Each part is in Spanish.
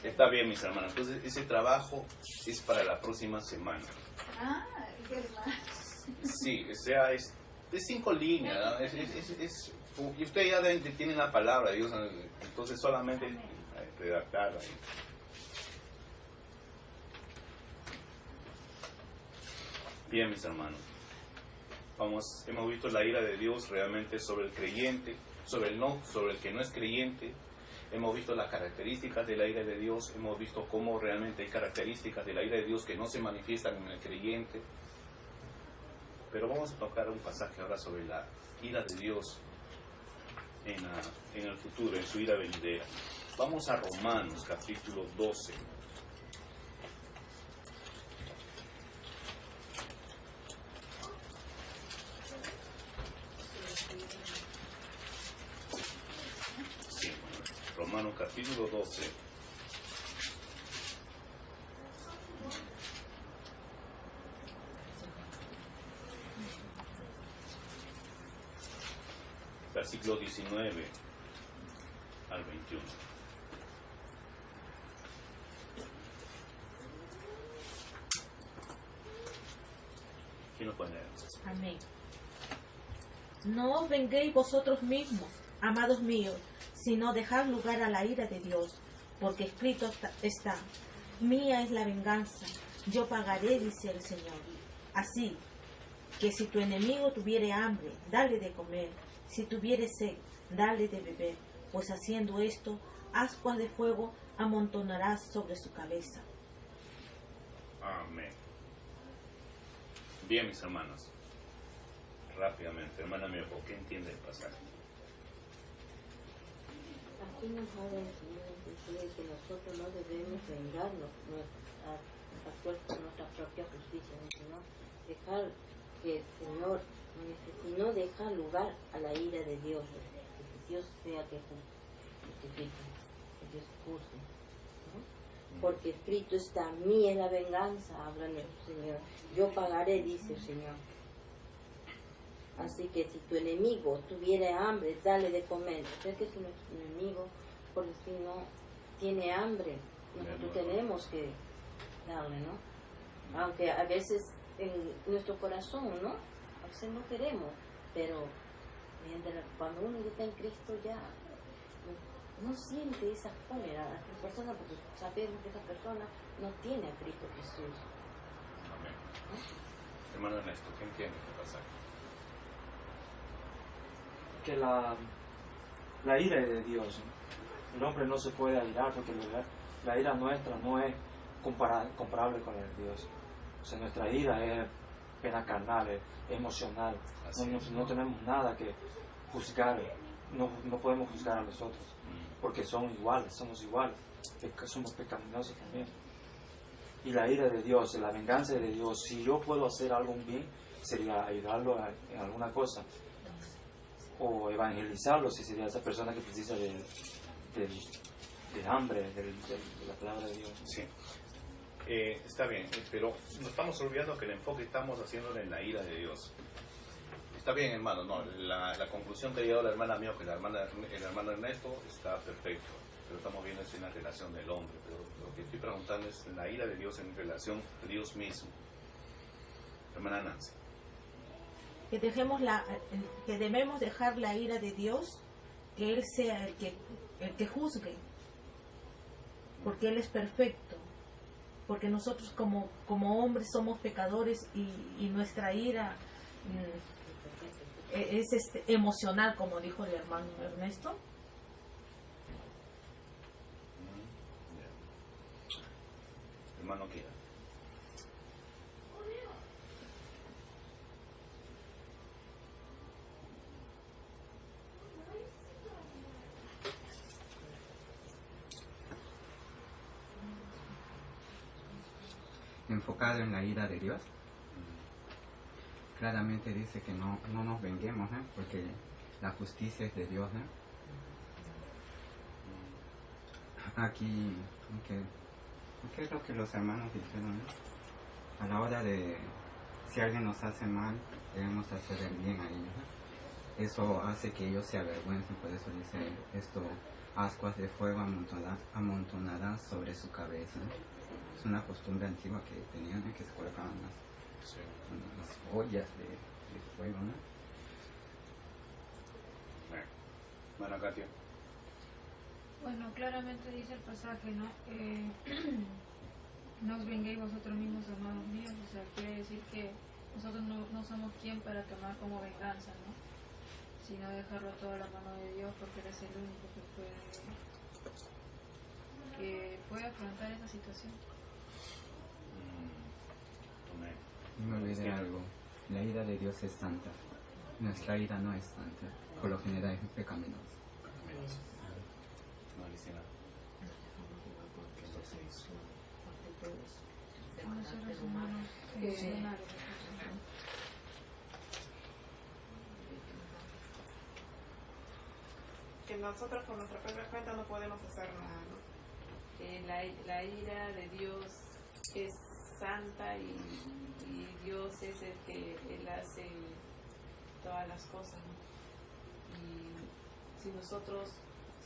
Está bien, mis hermanos. Entonces, ese trabajo es para la próxima semana. Ah, qué más. Sí, o sea, es 5 líneas, ¿no? Y usted ya tiene la palabra de Dios, entonces solamente redactarla. Bien, mis hermanos. Hemos visto la ira de Dios realmente sobre el creyente, sobre el que no es creyente. Hemos visto las características de la ira de Dios, hemos visto cómo realmente hay características de la ira de Dios que no se manifiestan en el creyente. Pero vamos a tocar un pasaje ahora sobre la ira de Dios en el futuro, en su ira venidera. Vamos a Romanos capítulo 12. Sí, Romanos capítulo 12. Versículo 19 al 21. ¿Quién lo puede leer? Amén. No os venguéis vosotros mismos, amados míos, sino dejad lugar a la ira de Dios, porque escrito está, mía es la venganza, yo pagaré, dice el Señor. Así que si tu enemigo tuviere hambre, dale de comer, si tuviere sed, dale de beber, pues haciendo esto, ascuas de fuego amontonarás sobre su cabeza. Amén. Bien, mis hermanos. Rápidamente, hermana mía, ¿por qué entiende el pasaje? Aquí nos habla el Señor decir que nosotros no debemos vengarnos actuar por nuestra propia justicia, sino dejar que el Señor, si no deja lugar a la ira de Dios, que Dios sea que justifique, que Dios juzgue, ¿no? Porque escrito está, mía es la venganza, habla nuestro Señor, yo pagaré, dice el Señor. Así que si tu enemigo tuviera hambre, dale de comer. O sea que si nuestro enemigo, por decir, no tiene hambre, nosotros tenemos que darle, ¿no? Aunque a veces en nuestro corazón, ¿no? A veces no queremos, pero cuando uno ya está en Cristo ya no siente esa cólera a esa persona, porque sabemos que esa persona no tiene a Cristo Jesús. Amén. ¿No? Hermano Ernesto, ¿qué entiende este pasaje? Que la ira es de Dios, ¿no? El hombre no se puede airar porque la ira nuestra no es comparable con la de Dios. O sea, nuestra ira es pena carnal, es emocional. No tenemos nada que juzgar, no podemos juzgar a los otros, porque somos iguales, somos pecaminosos también. Y la ira de Dios, la venganza de Dios, si yo puedo hacer algo bien, sería ayudarlo en alguna cosa, o evangelizarlo, si sería esa persona que precisa de hambre, de la palabra de Dios. Sí. Está bien, pero no estamos olvidando que el enfoque estamos haciéndole en la ira de Dios. Está bien, hermano, no, la conclusión que ha llegado la hermana mía, que el hermano Ernesto, está perfecto, pero estamos viendo eso en la relación del hombre. Pero lo que estoy preguntando es la ira de Dios en relación a Dios mismo. Hermana Nancy. Que debemos dejar la ira de Dios, que Él sea el que juzgue, porque Él es perfecto, porque nosotros como hombres somos pecadores y nuestra ira es emocional, como dijo el hermano Ernesto. Hermano Kira. Enfocado en la ira de Dios, claramente dice que no nos venguemos, porque la justicia es de Dios. Aquí, ¿qué es lo que los hermanos dijeron? A la hora de, si alguien nos hace mal, debemos hacer el bien a ellos. Eso hace que ellos se avergüencen, por eso dice esto, ascuas de fuego amontonarán sobre su cabeza. Es una costumbre antigua que tenían, que se colocaban unas ollas de fuego, ¿no? Bueno, Katia. Bueno, claramente dice el pasaje, ¿no? No os venguéis vosotros mismos, amados míos. O sea, quiere decir que nosotros no somos quien para tomar como venganza, ¿no? Sino dejarlo todo a la mano de Dios, porque Él es el único que puede afrontar esa situación. No me olvidé algo. La ira de Dios es santa. Nuestra ira no es santa. Por lo general es pecaminosa. No, Cristina. Somos seres humanos emocionales. Que nosotros por nuestra propia cuenta no podemos hacer nada, ¿no? La ira de Dios es santa y Dios es el que Él hace todas las cosas, ¿no? Y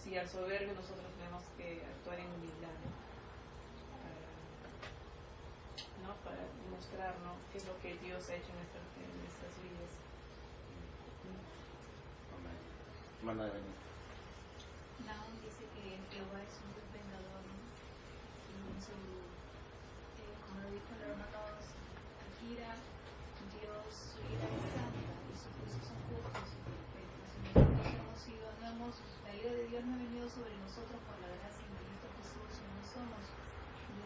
si al soberbio nosotros tenemos que actuar en humildad, ¿no? Para mostrarnos qué es lo que Dios ha hecho en nuestras vidas. Amén. Hermana de Benito. Nahum dice que Jehová es un Dios vengador, ¿no? Y en su, como lo dijo el hermano Akira, Dios, su ira es santa y sus juicios son justos y perfectos. Y la ira de Dios no ha venido sobre nosotros por la gracia en Cristo Jesús, y no somos.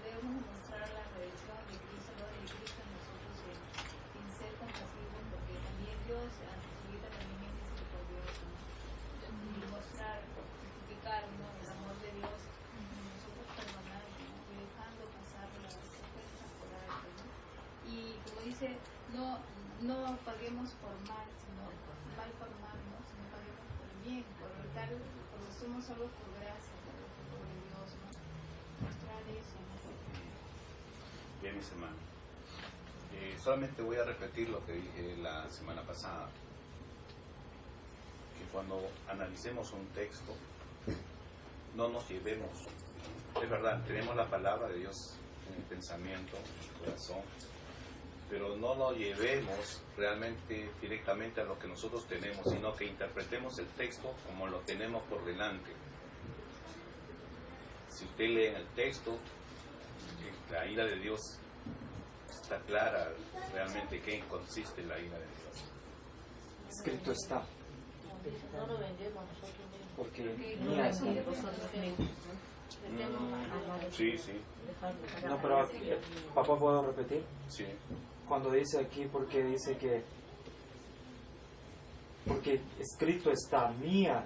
Debemos demostrar la redención de Cristo, la de Cristo en nosotros, en ser compasivos, porque también Dios ante su vida también es misericordioso, ¿no? Y mostrar, ¿no? El amor de Dios en nosotros perdonando, ¿no? Y dejando pasar las ofensas por alto, ¿no? Y como dice, no paguemos por mal, sino mal por mal, ¿no? Sino paguemos por bien, porque somos salvos por gracia, por Dios, ¿no? Mostrar eso, ¿no? Bien, mis hermanos. Solamente voy a repetir lo que dije la semana pasada. Que cuando analicemos un texto, no nos llevemos, es verdad, tenemos la palabra de Dios en el pensamiento, en el corazón, pero no lo llevemos realmente directamente a lo que nosotros tenemos, sino que interpretemos el texto como lo tenemos por delante. Si usted lee en el texto, la ira de Dios está clara realmente qué consiste la ira de Dios. Escrito está. No lo venguemos nosotros mismos. Porque No mía es de vosotros mismos. Sí, sí, No, pero papá, ¿puedo repetir? sí. Cuando dice aquí, porque dice que porque escrito está, mía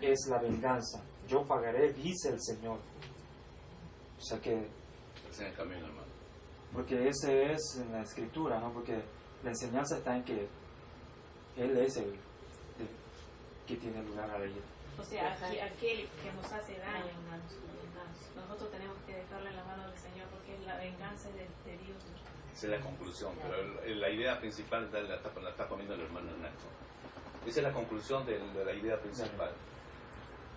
es la venganza, yo pagaré, dice el Señor. O sea que, Es en el camino, hermano. porque ese es en la escritura, ¿no? Porque la enseñanza está en que Él es el que tiene lugar a la ira. O sea, aquel que nos hace daño, nosotros tenemos que dejarlo en la mano del Señor, porque la venganza es de Dios, ¿no? Esa es la conclusión, pero la idea principal la está poniendo el hermano Nacho. Esa es la conclusión de la idea principal.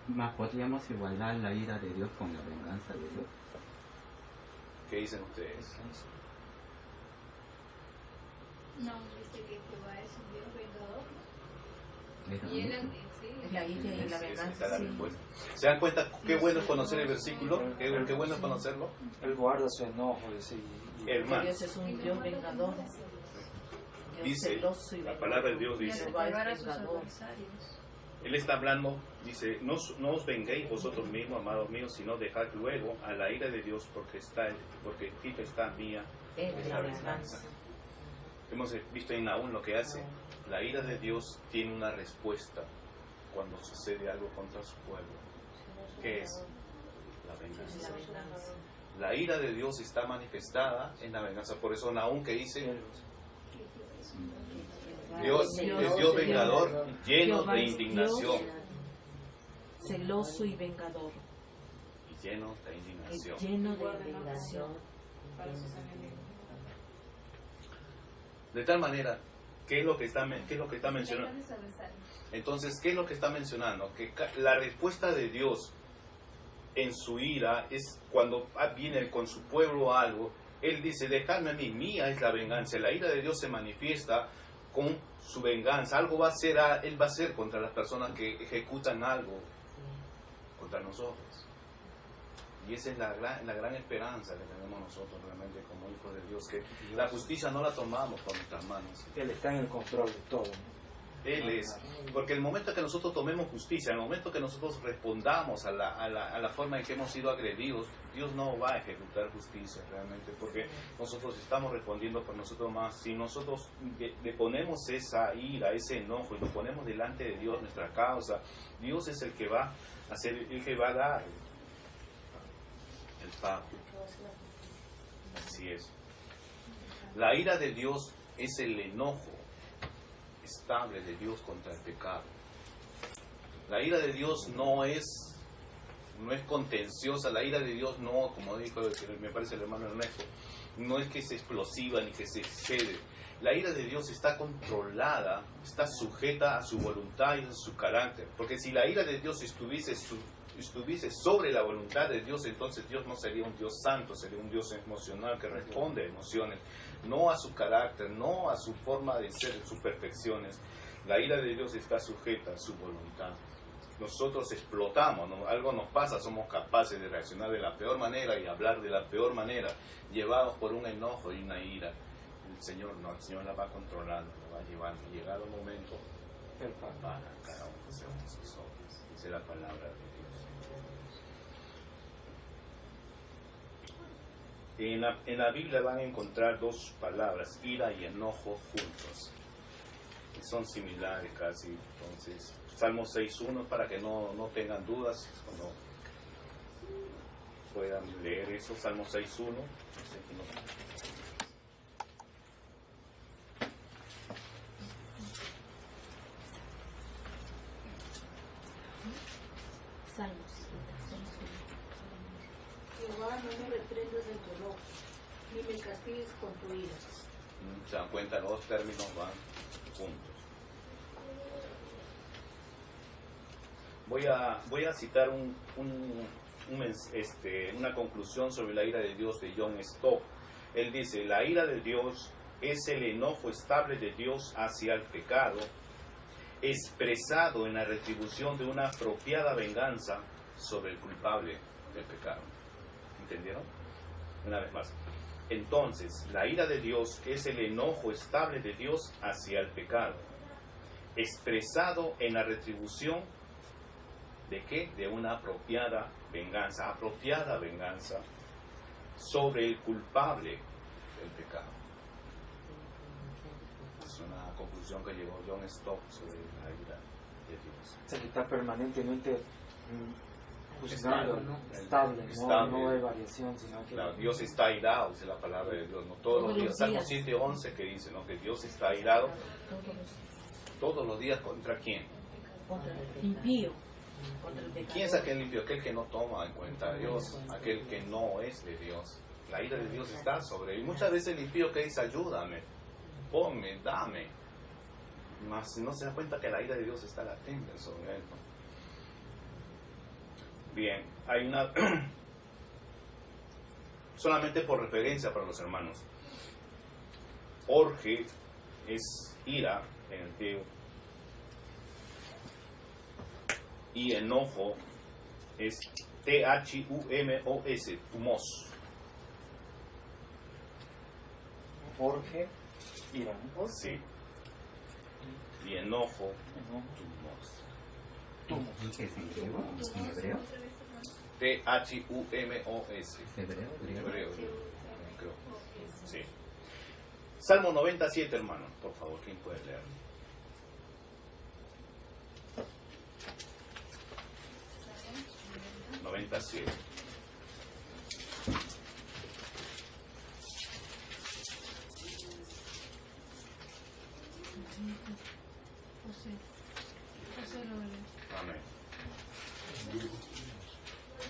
Mas podríamos igualar la ira de Dios con la venganza de Dios. ¿Qué dicen ustedes? No, dice que Jehová es un Dios vengador. Es lo Y él, mismo. sí, La ira y la Esa es venganza, la sí. respuesta. ¿Se dan cuenta qué bueno es conocer el versículo? ¿Qué bueno es conocerlo? Él guarda su enojo, dice, Hermano, Dios es un Dios vengador. Dios dice, celoso y la vengador. palabra de Dios y dice, hace pagar a sus adversarios. Él está hablando, dice, no os venguéis vosotros mismos, amados míos, sino dejad luego a la ira de Dios, porque escrito está mía Es la venganza. Hemos visto en Nahum lo que hace. La ira de Dios tiene una respuesta cuando sucede algo contra su pueblo. ¿Qué es? La venganza. La venganza. La ira de Dios está manifestada en la venganza. Por eso Nahum que dice, Dios es Dios vengador, lleno Jehová de es indignación. Celoso y vengador. Y lleno de indignación. Lleno de indignación. Para sus enemigos. De tal manera ¿qué es lo que está mencionando? Entonces, ¿qué es lo que está mencionando? Que la respuesta de Dios en su ira es cuando viene con su pueblo algo. Él dice, dejadme a mí, mía es la venganza. La ira de Dios se manifiesta con su venganza. Algo va a hacer, Él va a hacer contra las personas que ejecutan algo contra nosotros. Y esa es la gran esperanza que tenemos nosotros realmente como hijos de Dios, que la justicia no la tomamos por nuestras manos. Él está en el control de todo. Él es, porque el momento que nosotros tomemos justicia, el momento que nosotros respondamos a la forma en que hemos sido agredidos, Dios no va a ejecutar justicia realmente, porque nosotros estamos respondiendo por nosotros más. Si nosotros le ponemos esa ira, ese enojo y lo ponemos delante de Dios, nuestra causa, Dios es el que va a hacer, el que va a dar el pago. Así es. La ira de Dios es el enojo estable de Dios contra el pecado. La ira de Dios no es contenciosa. La ira de Dios no, como dijo me parece el hermano Ernesto, no es que es explosiva ni que se excede. La ira de Dios está controlada, está sujeta a su voluntad y a su carácter. Porque si la ira de Dios estuviese sobre la voluntad de Dios, entonces Dios no sería un Dios santo, sería un Dios emocional que responde a emociones, no a su carácter, no a su forma de ser, sus perfecciones. La ira de Dios está sujeta a su voluntad. Nosotros explotamos, ¿no? Algo nos pasa, somos capaces de reaccionar de la peor manera y hablar de la peor manera, llevados por un enojo y una ira. El Señor no, el Señor la va controlando, la va llevando. Y llegado el momento, Él va a cada uno de sus obras. Dice la palabra de Dios. En la Biblia van a encontrar dos palabras, ira y enojo juntos, que son similares casi. Entonces, Salmo 6.1, para que no tengan dudas, cuando puedan leer eso, Salmo 6.1. Salmos. Jehová, no me reprendas en tu enojo, ni me castigues con tu ira. Se dan cuenta, los dos términos van juntos. Voy a citar una conclusión sobre la ira de Dios de John Stott. Él dice, la ira de Dios es el enojo estable de Dios hacia el pecado, expresado en la retribución de una apropiada venganza sobre el culpable del pecado. ¿Entendieron? Una vez más. Entonces, la ira de Dios es el enojo estable de Dios hacia el pecado, expresado en la retribución ¿de qué? De una apropiada venganza sobre el culpable del pecado. Es una conclusión que llegó John Stott sobre la ira de Dios. Se está permanentemente juzgando, estable, no hay variación, sino que... Claro, Dios está airado, dice la palabra de Dios, ¿no? Todos los días. Salmo 7:11 que dice, ¿no? Que Dios está airado todos los días. ¿Contra quién? Contra el impío. ¿Quién es aquel impío? Aquel que no toma en cuenta a Dios, aquel que no es de Dios. La ira de Dios está sobre él. Y muchas veces el impío que dice, ayúdame, ponme, dame. Mas no se da cuenta que la ira de Dios está latente sobre él, ¿no? Bien, hay una... solamente por referencia para los hermanos. Orge es ira en el griego. Y enojo es T-H-U-M-O-S, tumos. Jorge, ira, ¿no? Sí. Y enojo, tumos. ¿Y qué es en griego? ¿En hebreo? T-H-U-M-O-S. ¿Es hebreo? Hebreo, creo. Sí. Salmo 97, hermano, por favor, ¿quién puede leer? ...97... Amén.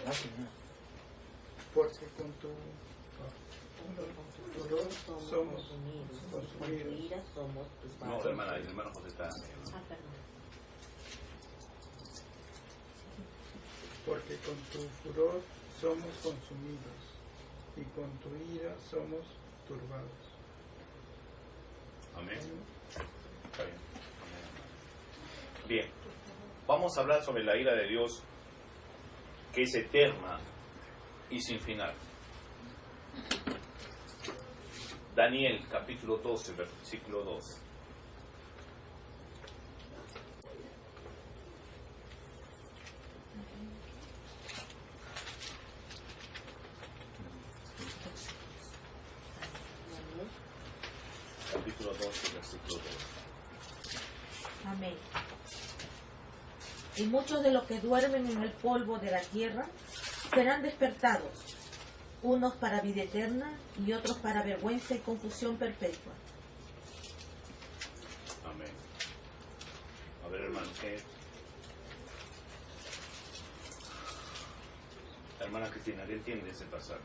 Ah, Señor. Porque con tu Porque con tu furor somos consumidos, con tu ira somos No, turbados. hermana, el hermano José está. Perdón. Porque con tu furor somos consumidos y con tu ira somos turbados. Amén. Está bien. Bien. Vamos a hablar sobre la ira de Dios, que es eterna y sin final. Daniel, capítulo 12, versículo 2. Capítulo 12, versículo 2. Amén. Y muchos de los que duermen en el polvo de la tierra serán despertados, unos para vida eterna y otros para vergüenza y confusión perpetua. Amén. A ver, hermano, ¿qué? Hermana Cristina, ¿qué entiende ese pasaje?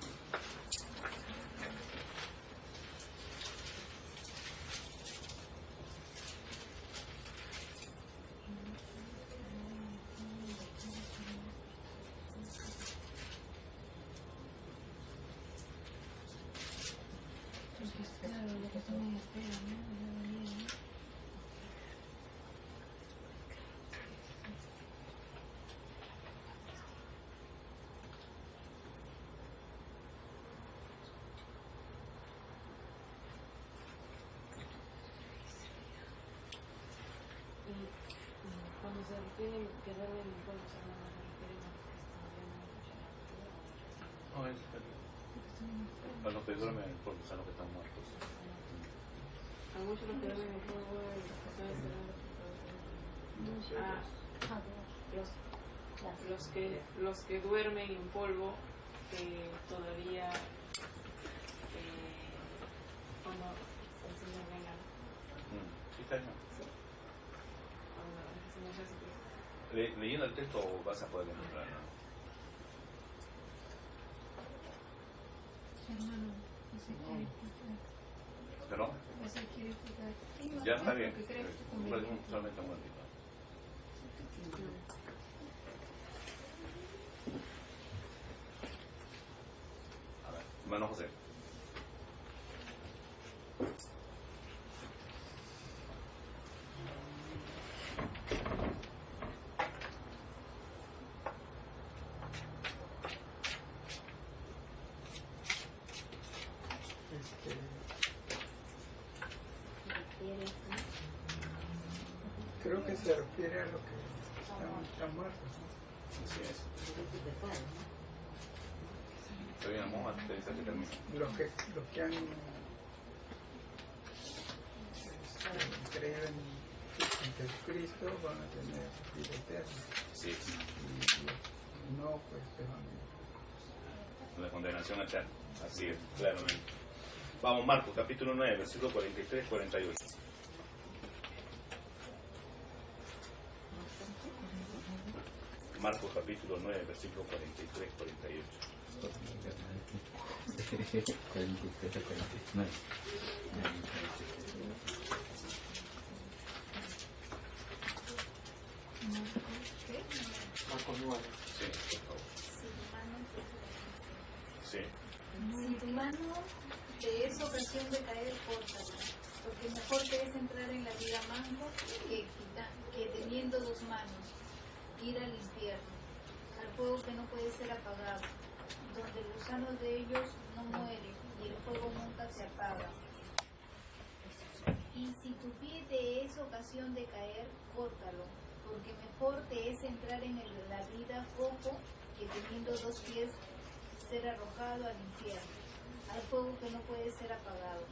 Cuando se refiere que duermen en el polvo, se refiere a No, es a los que duermen en el polvo, a los que están muertos. a muchos los que duermen en el polvo, las personas serán los que duermen en polvo, que todavía cuando el Señor venga, Sí, está bien. cuando el Señor Jesucristo. Leyendo el texto vas a poder encontrar, ¿no? Hermano, ese quiere explicar. ¿Pero? Ese quiere explicar. Ya está bien. Lo que crees tú conmigo. Solamente un momentito. A ver, hermano José. Creo que se refiere a lo que están muertos, ¿no? Así es. Estoy en amor, te dice que termina. Los que han creído en Jesucristo van a tener vida eterna. Sí, Y no, pues se van la condenación eterna. Así es, claramente. Vamos, Marcos, capítulo 9, versículo 43-48. Marcos, capítulo 9, versículo 43-48. 43 a 49. Marcos 9. Sí, por favor. Sí. Si tu mano te es ocasión de caer, córtala, porque mejor te es entrar en la vida manco que teniendo dos manos, ir al infierno, al fuego que no puede ser apagado, donde el gusano de ellos no muere y el fuego nunca se apaga. Y si tu pie te es ocasión de caer, córtalo, porque mejor te es entrar en la vida cojo que teniendo dos pies ser arrojado al infierno, al fuego que no puede ser apagado,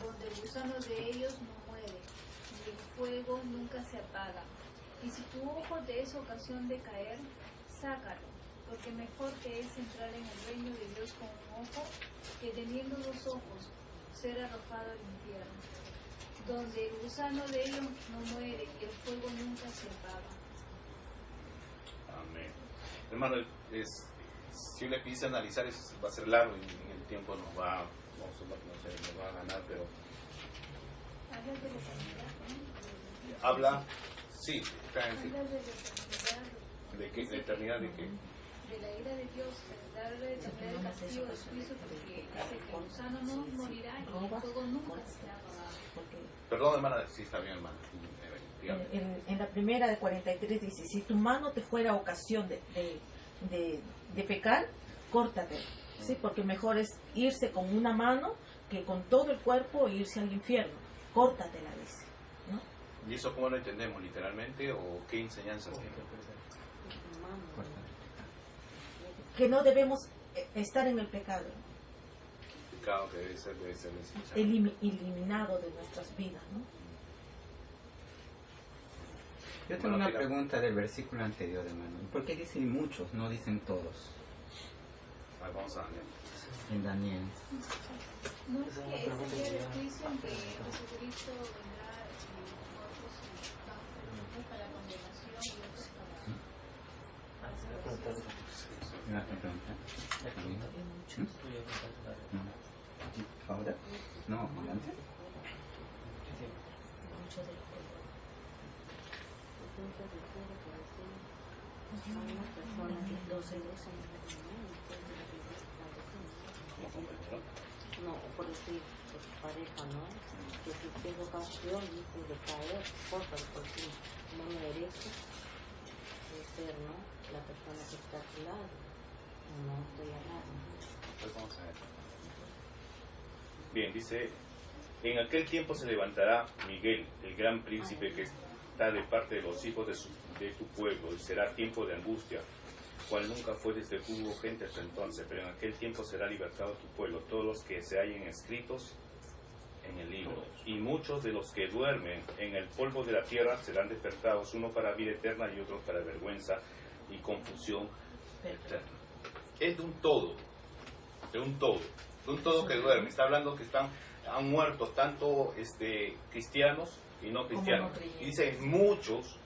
donde el gusano de ellos no muere y el fuego nunca se apaga. Y si tu ojo te es ocasión de caer, sácalo, porque mejor te es entrar en el reino de Dios con un ojo que teniendo dos ojos ser arrojado al infierno, donde el gusano de ellos no muere y el fuego nunca se apaga. Amén. Hermano, si le quise analizar, va a ser largo y el tiempo nos va no sé, me va a ganar, pero Habla de la eternidad, ¿no? habla, sí, está en sí. Habla de la eternidad, ¿De qué? ¿De eternidad de qué? de la ira de Dios, de darle eternidad del castigo de Cristo, porque dice que el gusano no morirá y el fuego nunca será apagado. Porque Perdón, hermana, sí está bien, hermana. Dígame. en la primera de 43 dice, si tu mano te fuera ocasión de pecar, córtate. ¿Sí? Porque mejor es irse con una mano que con todo el cuerpo e irse al infierno. Córtatela, dice. ¿No? ¿Y eso cómo lo entendemos? ¿Literalmente o qué enseñanzas tiene? Que no debemos estar en el pecado, El pecado que debe ser desechado. eliminado de nuestras vidas, ¿no? Yo tengo una pregunta del versículo anterior, hermano. ¿Por qué dicen muchos, no dicen todos? A ver, vamos a Daniel. En Daniel. No es que ese día del juicio en que Jesucristo vendrá y muertos y para la condenación y otros para salvación. Una pregunta. ¿Ahora? No, antes. No, por decir, pues, pareja, ¿no? Que si tengo ocasión, dice, de caer, cosas, porque no merece de ser, ¿no? La persona que está a tu lado. No estoy hablando. Pues vamos a ver. Bien, dice, en aquel tiempo se levantará Miguel, el gran príncipe que está de parte de los hijos de tu pueblo, y será tiempo de angustia, cual nunca fue desde que hubo gente hasta entonces, pero en aquel tiempo será libertado tu pueblo, todos los que se hallen escritos en el libro. Y muchos de los que duermen en el polvo de la tierra serán despertados, uno para vida eterna y otro para vergüenza y confusión eterna. Es de un todo que duerme. Está hablando que han muerto tanto cristianos y no cristianos. Y dice muchos,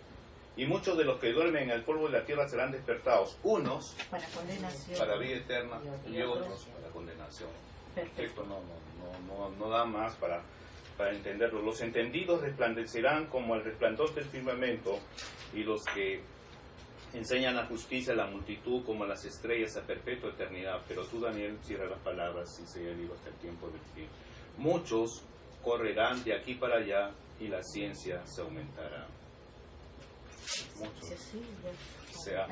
y muchos de los que duermen en el polvo de la tierra serán despertados, unos Para condenación. para vida eterna y otros para condenación. Esto no da más para entenderlo. Los entendidos resplandecerán como el resplandor del firmamento, y los que enseñan la justicia a la multitud como las estrellas a perpetua eternidad. Pero tú, Daniel, cierra las palabras y se libro hasta el tiempo del fin. Muchos correrán de aquí para allá y la ciencia se aumentará. Muchos. O sea,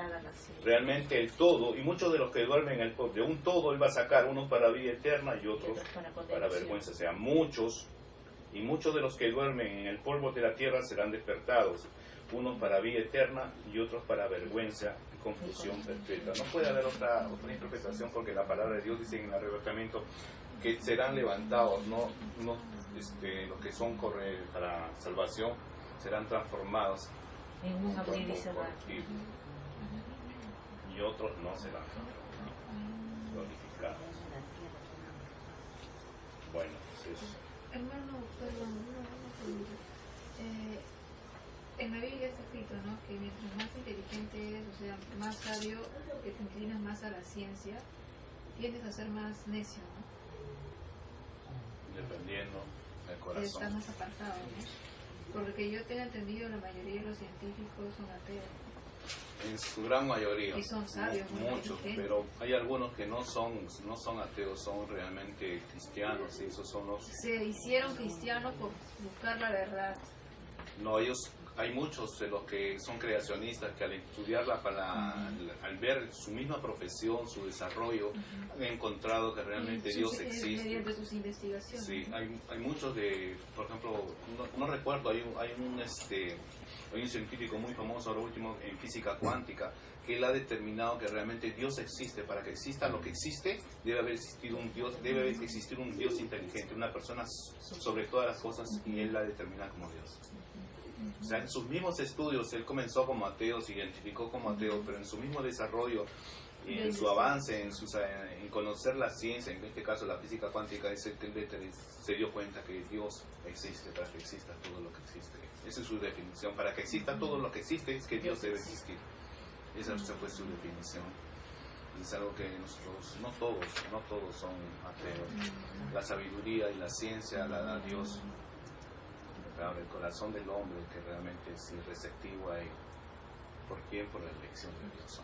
realmente el todo, y muchos de los que duermen en el polvo, de un todo él va a sacar unos para vida eterna y otros para vergüenza. O sea, muchos, y muchos de los que duermen en el polvo de la tierra serán despertados, unos para vida eterna y otros para vergüenza y confusión perpetua. No puede haber otra interpretación, porque la palabra de Dios dice en el arrebatamiento que serán levantados, los que son para salvación serán transformados En un abrir y cerrar. Y otros no serán glorificados. Bueno, pues Hermano, perdón, una pregunta. En la Biblia está escrito, ¿no? Que mientras más inteligente eres, o sea, más sabio, que te inclinas más a la ciencia, tiendes a ser más necio, ¿no? dependiendo del Está corazón. más apartado, ¿no? Por lo que yo tengo entendido, la mayoría de los científicos son ateos. En su gran mayoría, Y son sabios, muy muchos, inteligentes. pero hay algunos que no son ateos, son realmente cristianos, y esos son los... Se hicieron cristianos por buscar la verdad. No, hay muchos de los que son creacionistas que al estudiarla, al ver su misma profesión, su desarrollo, han encontrado que realmente Dios existe. Mediante sus investigaciones. Sí, hay muchos por ejemplo, no recuerdo, hay un científico muy famoso ahora último en física cuántica, que él ha determinado que realmente Dios existe. Para que exista lo que existe, debe existir un Dios inteligente, una persona sobre todas las cosas, y él la determina como Dios. O sea, en sus mismos estudios, él comenzó como ateo, se identificó como ateo, pero en su mismo desarrollo y en su avance, en conocer la ciencia, en este caso la física cuántica, dice que él se dio cuenta que Dios existe para que exista todo lo que existe. Esa es su definición. Para que exista todo lo que existe, es que Dios debe existir. Esa fue su definición. Y es algo que nosotros, no todos son ateos. La sabiduría y la ciencia la da Dios. Abre el corazón del hombre que realmente es receptivo a él. ¿Por qué? Por la elección de Dios.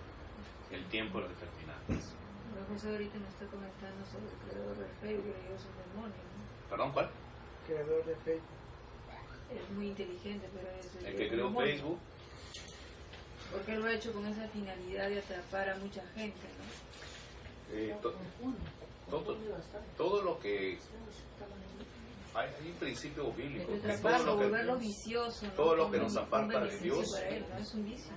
El tiempo lo determina. José ahorita nos está comentando sobre el creador del Facebook y esos demonios, ¿no? ¿Perdón, cuál? Creador de Facebook. Es muy inteligente, pero es El que creó Facebook. Porque él lo ha hecho con esa finalidad de atrapar a mucha gente, ¿no? Todo lo que hay un principio bíblico. De atraparlo, volverlo vicioso, ¿no? Todo lo que nos aparta de Dios para él, ¿no? Es un vicio.